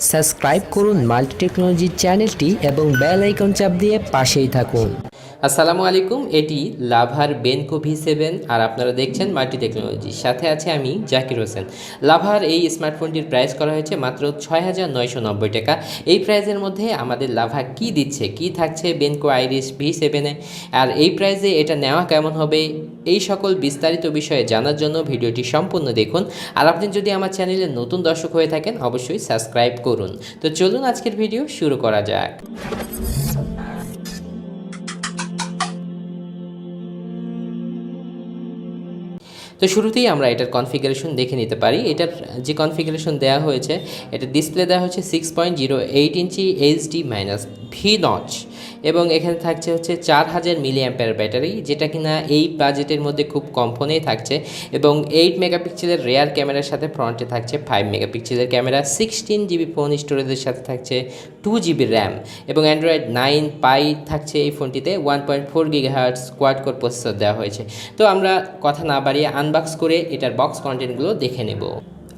Subscribe করুন multi technology চ্যানেলটি এবং বেল আইকন চাপ দিয়ে পাশেই থাকুন। আসসালামু আলাইকুম, এটি লাভার বেনকো V7 আর আপনারা দেখছেন মাল্টি টেকনোলজি। সাথে আছে আমি জাকির হোসেন। লাভার এই স্মার্টফোনটির প্রাইস করা হয়েছে মাত্র ৬,৯৯০ টাকা। এই প্রাইসের মধ্যে আমাদের লাভা কি দিচ্ছে, কি থাকছে বেনকো আইরিস V7-এ, আর এই প্রাইসে এটা নেওয়া কেমন হবে, এই সকল বিস্তারিত বিষয়ে জানার জন্য ভিডিওটি সম্পূর্ণ দেখুন। আর আপনি যদি আমার চ্যানেলে নতুন দর্শক হয়ে থাকেন অবশ্যই সাবস্ক্রাইব করুন। তো চলুন আজকের ভিডিও শুরু করা যাক। তো শুরুতেই আমরা এটার কনফিগারেশন দেখে নিতে পারি। এটার যে কনফিগারেশন দেওয়া হয়েছে, এটা ডিসপ্লে দেওয়া হচ্ছে 6.08 ইঞ্চি HD-V নচ, এবং এখানে থাকছে হচ্ছে 4000 mAh ব্যাটারি, যেটা কিনা এই বাজেটের মধ্যে খুব কম ফোনেই থাকছে। এবং 8 মেগাপিক্সেলের রেয়ার ক্যামেরার সাথে ফ্রন্টে থাকছে 5 মেগাপিক্সেলের ক্যামেরা, 16GB ফোন স্টোরেজের সাথে থাকছে 2GB র্যাম, এবং অ্যান্ড্রয়েড 9 পাই থাকছে এই ফোনটিতে। 1.4 GHz কোয়াড কোর প্রসেসর দেওয়া হয়েছে। তো আমরা কথা না বাড়িয়ে আনবক্স করে এটার বক্স কন্টেন্টগুলো দেখে নেব।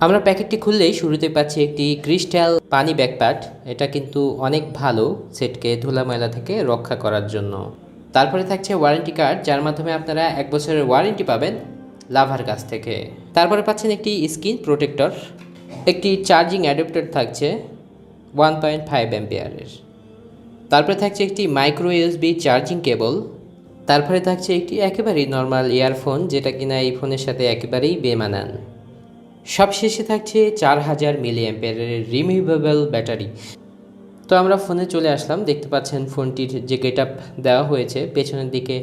আমরা প্যাকেটটি খুললেই শুরুতে পাচ্ছি একটি ক্রিস্টাল পানি ব্যাকপ্যাড। এটা কিন্তু অনেক ভালো সেটকে ধুলা ময়লা থেকে রক্ষা করার জন্য। তারপরে থাকছে ওয়ারেন্টি কার্ড, যার মাধ্যমে আপনারা 1 বছরের ওয়ারেন্টি পাবেন লাভার কাছ থেকে। তারপরে পাচ্ছেন একটি স্ক্রিন প্রোটেক্টর, একটি চার্জিং অ্যাডাপ্টার থাকছে 1.5 অ্যাম্পিয়ারের। তারপরে থাকছে একটি মাইক্রো USB চার্জিং কেবল। তারপরে থাকছে একটি একেবারেই নর্মাল ইয়ারফোন, যেটা কিনা এই ফোনের সাথে একেবারেই বেমানান। সবশেষে থাকছে 4000 mAh রিমুভেবল ব্যাটারি। তো আমরা ফোনে চলে আসলাম। দেখতে পাচ্ছেন ফোনটির যে গেটআপ দেওয়া হয়েছে, পেছনের দিকে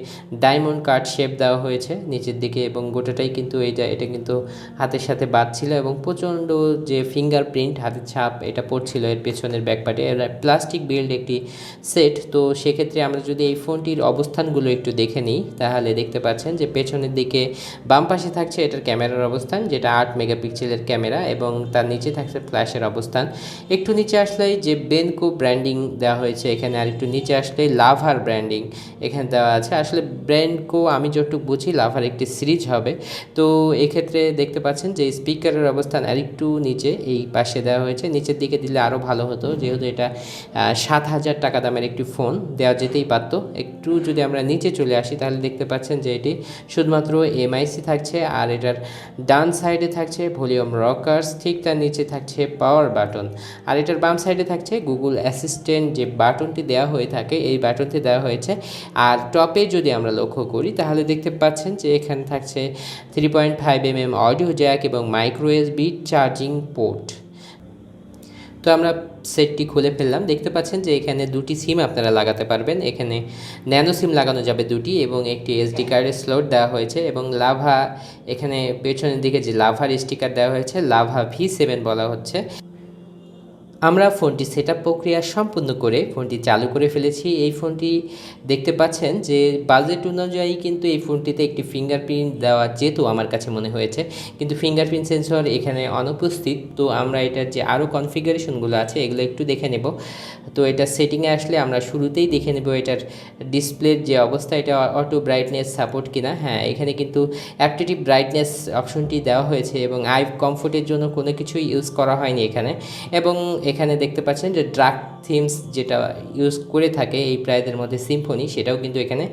ডায়মন্ড কাট শেপ দেওয়া হয়েছে নিচের দিকে, এবং গোটাটাই কিন্তু এটা কিন্তু হাতের সাথে বাঁধছিল, এবং প্রচণ্ড যে ফিঙ্গারপ্রিন্ট হাতের ছাপ এটা পড়ছিল এর পেছনের ব্যাকপার্টে। প্লাস্টিক বিল্ড একটি সেট। তো সেক্ষেত্রে আমরা যদি এই ফোনটির অবস্থানগুলো একটু দেখে নিই, তাহলে দেখতে পাচ্ছেন যে পেছনের দিকে বাম পাশে থাকছে এটার ক্যামেরার অবস্থান, যেটা 8 মেগাপিক্সেলের ক্যামেরা, এবং তার নিচে থাকছে ফ্ল্যাশের অবস্থান। একটু নিচে আসলেই যে বেনকো ব্র্যান্ডিং দেওয়া হয়েছে এখানে, আর একটু নিচে আসলে লাভার ব্র্যান্ডিং এখানে দেওয়া আছে। আসলে বেনকো আমি যতটুকু বুঝি লাভার একটি সিরিজ হবে। তো এক্ষেত্রে দেখতে পাচ্ছেন যে স্পিকারের অবস্থান আর একটু নিচে এই পাশে দেওয়া হয়েছে। নিচের দিকে দিলে আরও ভালো হতো, যেহেতু এটা 7000 টাকা দামের একটি ফোন, দেওয়া যেতেই পারতো। একটু যদি আমরা নিচে চলে আসি তাহলে দেখতে পাচ্ছেন যে এটি শুধুমাত্র MIC থাকছে, আর এটার ডান সাইডে থাকছে ভলিউম রকার্স, ঠিক তার নিচে থাকছে পাওয়ার বাটন, আর এটার বাম সাইডে থাকছে গুগল অ্যাসিস্ট্যান্ট যে বাটনটি দেওয়া হয়ে থাকে এই বাটনটি দেওয়া হয়েছে। আর টপে যদি আমরা লক্ষ্য করি তাহলে দেখতে পাচ্ছেন যে এখানে থাকছে 3.5mm অডিও জ্যাক এবং মাইক্রো USB চার্জিং পোর্ট। তো আমরা সেটটি খুলে ফেললাম। দেখতে পাচ্ছেন যে এখানে দুটি সিম আপনারা লাগাতে পারবেন। এখানে ন্যানো সিম লাগানো যাবে দুটি, এবং একটি SD কার্ডের স্লট দেওয়া হয়েছে, এবং লাভা এখানে পেছনের দিকে যে লাভার স্টিকার দেওয়া হয়েছে লাভা V7 বলা হচ্ছে। আমরা ফোনটি সেটআপ প্রক্রিয়া সম্পূর্ণ করে ফোনটি চালু করে ফেলেছি। এই ফোনটি দেখতে পাচ্ছেন যে বাজেট অনুযায়ী কিন্তু এই ফোনটিতে একটি ফিঙ্গারপ্রিন্ট দেওয়া যেত আমার কাছে মনে হয়েছে, কিন্তু ফিঙ্গারপ্রিন্ট সেন্সর এখানে অনুপস্থিত। তো আমরা এটার যে আরও কনফিগারেশনগুলো আছে এগুলো একটু দেখে নেব। তো এটা সেটিংয়ে আসলে আমরা শুরুতেই দেখে নেব এটার ডিসপ্লের যে অবস্থা, এটা অটো ব্রাইটনেস সাপোর্ট কিনা। হ্যাঁ, এখানে কিন্তু অ্যাপটিভ ব্রাইটনেস অপশনটি দেওয়া হয়েছে, এবং আই কমফোর্টের জন্য কোনো কিছুই ইউজ করা হয়নি এখানে। এবং এখানে দেখতে পাচ্ছেন যে ড্রাগ থিমস যেটা ইউজ করে থাকে এই প্রাইজের মধ্যে সিম্ফনি, সেটাও কিন্তু এখানে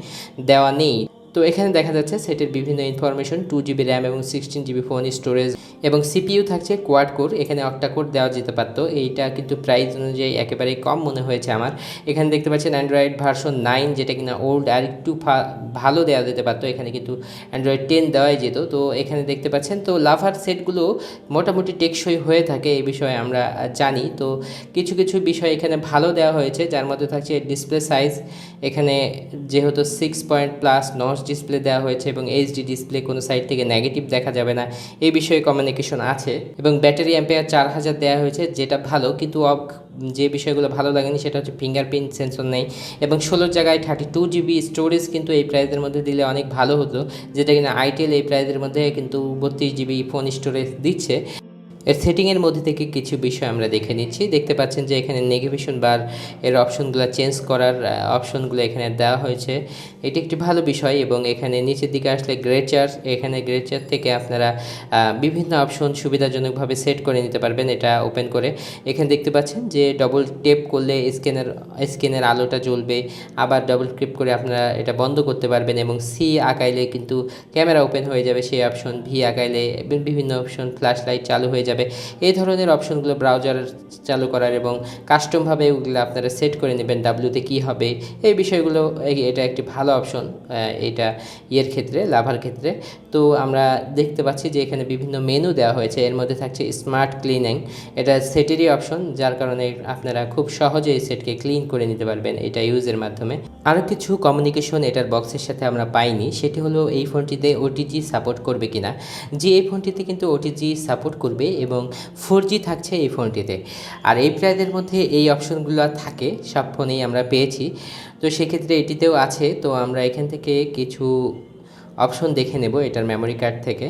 দেওয়া নেই। তো এখানে দেখা যাচ্ছে সেটের বিভিন্ন ইনফরমেশন, 2GB র্যাম এবং 16GB ফোন স্টোরেজ, এবং CPU থাকছে কোয়াড কোর। এখানে অক্টা কোর দেওয়া যেতে পারতো, এইটা কিন্তু প্রাইস অনুযায়ী একেবারেই কম মনে হয়েছে আমার। এখানে দেখতে পাচ্ছেন অ্যান্ড্রয়েড ভার্সন 9, যেটা কিনা ওল্ড, আর একটু ভালো দেওয়া যেতে পারতো। এখানে কিন্তু অ্যান্ড্রয়েড 10 দেওয়াই যেত। তো এখানে দেখতে পাচ্ছেন তো লাভার সেটগুলো মোটামুটি টেকসই হয়ে থাকে, এই বিষয়ে আমরা জানি। তো কিছু কিছু বিষয় এখানে ভালো দেওয়া হয়েছে, যার মধ্যে থাকছে ডিসপ্লে সাইজ। এখানে যেহেতু 6+ নচ ডিসপ্লে দেওয়া হয়েছে, এবং HD ডিসপ্লে, কোনো সাইড থেকে নেগেটিভ দেখা যাবে না, এই বিষয়ে কমিউনিকেশন আছে। এবং ব্যাটারি অ্যাম্পিয়ার 4000 দেওয়া হয়েছে, যেটা ভালো, কিন্তু যে বিষয়গুলো ভালো লাগেনি সেটা হচ্ছে ফিঙ্গারপ্রিন্ট সেন্সর নেই, এবং 16 জায়গায় 32GB স্টোরেজ কিন্তু এই প্রাইসের মধ্যে দিলে অনেক ভালো হতো, যেটা কিনা আইটেল এই প্রাইসের মধ্যে কিন্তু 32GB ফোন স্টোরেজ দিচ্ছে। এর সেটিংয়ের মধ্যে থেকে কিছু বিষয় আমরা দেখে নিচ্ছি। দেখতে পাচ্ছেন যে এখানে নেভিগেশন বার এর অপশনগুলো চেঞ্জ করার অপশনগুলো এখানে দেওয়া হয়েছে, এটি একটি ভালো বিষয়। এবং এখানে নিচের দিকে আসলে গ্রেচার, এখানে গ্রেচার থেকে আপনারা বিভিন্ন অপশন সুবিধাজনকভাবে সেট করে নিতে পারবেন এটা ওপেন করে। এখানে দেখতে পাচ্ছেন যে ডবল টেপ করলে স্ক্রিনের আলোটা জ্বলবে, আবার ডবল ক্লিক করে আপনারা এটা বন্ধ করতে পারবেন, এবং সি আঁকাইলে কিন্তু ক্যামেরা ওপেন হয়ে যাবে সেই অপশন, ভি আঁকাইলে বিভিন্ন অপশন ফ্ল্যাশ লাইট চালু হয়ে যাবে। এই ধরনের অপশনগুলো ব্রাউজার চালু করার এবং কাস্টমভাবে ওগুলো আপনারা সেট করে নেবেন ডাব্লিউতে কী হবে এই বিষয়গুলো, এটা একটি ভালো অপশন এটা ক্ষেত্রে, লাভার ক্ষেত্রে। তো আমরা দেখতে পাচ্ছি যে এখানে বিভিন্ন মেনু দেওয়া হয়েছে, এর মধ্যে থাকছে স্মার্ট ক্লিনিং, এটা সেটেরই অপশন, যার কারণে আপনারা খুব সহজে এই সেটকে ক্লিন করে নিতে পারবেন এটা ইউজের মাধ্যমে। আরও কিছু কমিউনিকেশন এটার বক্সের সাথে আমরা পাইনি, সেটি হলো এই ফোনটিতে ওটিজি সাপোর্ট করবে কিনা। যে এই ফোনটিতে কিন্তু ওটিজি সাপোর্ট করবে এবং 4G থাকছে এই ফোনটিতে। আর এই প্রাইজের মধ্যে এই অপশনগুলো থাকে, সব ফোনেই আমরা পেয়েছি, তো সেক্ষেত্রে এটিতেও আছে। তো আমরা এখান থেকে কিছু অপশন দেখে নেব এটার মেমোরি কার্ড থেকে।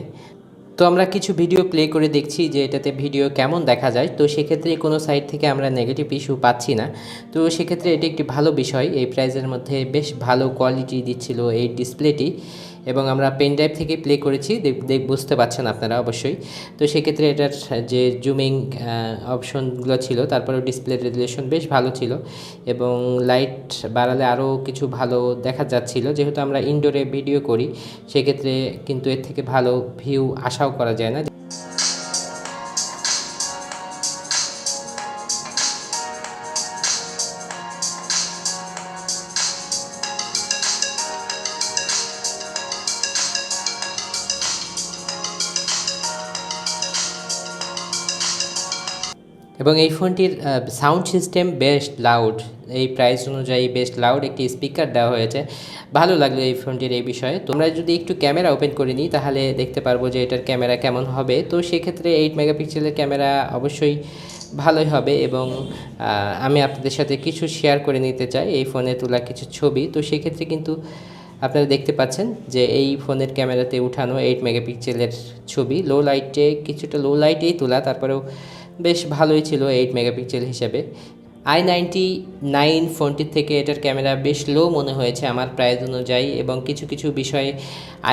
তো আমরা কিছু ভিডিও প্লে করে দেখছি যে এটাতে ভিডিও কেমন দেখা যায়। তো সেক্ষেত্রে কোনো সাইট থেকে আমরা নেগেটিভ ইস্যু পাচ্ছি না, তো সেক্ষেত্রে এটি একটি ভালো বিষয়। এই প্রাইজের মধ্যে বেশ ভালো কোয়ালিটি দিচ্ছিল এই ডিসপ্লেটি, এবং আমরা পেন ড্রাইভ থেকে প্লে করেছি, বুঝতে পারছেন আপনারা অবশ্যই। তো সেক্ষেত্রে এটার যে জুমিং অপশনগুলো ছিল, তারপরেও ডিসপ্লে রেজুলেশন বেশ ভালো ছিল, এবং লাইট বাড়ালে আরও কিছু ভালো দেখা যাচ্ছিল। যেহেতু আমরা ইনডোরে ভিডিও করি সেক্ষেত্রে কিন্তু এর থেকে ভালো ভিউ আশাও করা যায় না। এবং এই ফোনটির সাউন্ড সিস্টেম বেশ লাউড, এই প্রাইস অনুযায়ী বেশ লাউড একটি স্পিকার দেওয়া হয়েছে, ভালো লাগলো এই ফোনটির এই বিষয়ে। তোমরা যদি একটু ক্যামেরা ওপেন করে নিই তাহলে দেখতে পারবো যে এটার ক্যামেরা কেমন হবে। তো সেক্ষেত্রে 8 মেগাপিক্সেলের ক্যামেরা অবশ্যই ভালোই হবে, এবং আমি আপনাদের সাথে কিছু শেয়ার করে নিতে চাই এই ফোনে তোলা কিছু ছবি। তো সেক্ষেত্রে কিন্তু আপনারা দেখতে পাচ্ছেন যে এই ফোনের ক্যামেরাতে উঠানো 8 মেগাপিক্সেলের ছবি, কিছুটা লো লাইটেই তোলা, তারপরেও বেশ ভালোই ছিল 8 মেগাপিক্সেল হিসেবে। i99 ফোনটির থেকে এটার ক্যামেরা বেশ লো মনে হয়েছে আমার প্রাইস অনুযায়ী, এবং কিছু কিছু বিষয়ে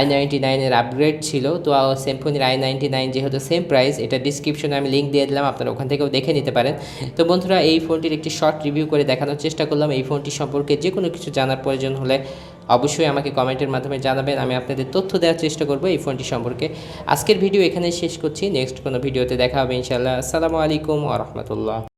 i99-এর আপগ্রেড ছিল। তো স্যামসংয়ের i99 যেহেতু সেম প্রাইস, এটা ডিসক্রিপশনে আমি লিঙ্ক দিয়ে দিলাম, আপনারা ওখান থেকেও দেখে নিতে পারেন। তো বন্ধুরা, এই ফোনটির একটি শর্ট রিভিউ করে দেখানোর চেষ্টা করলাম। এই ফোনটি সম্পর্কে যে কোনো কিছু জানার প্রয়োজন হলে অবশ্যই আমাকে কমেন্টের মাধ্যমে জানাবেন, আমি আপনাদের তথ্য দেওয়ার চেষ্টা করব এই ফোনটি সম্পর্কে। আজকের ভিডিও এখানেই শেষ করছি, নেক্সট কোনো ভিডিওতে দেখা হবে ইনশাআল্লাহ। আসসালামু আলাইকুম ওয়া রাহমাতুল্লাহ।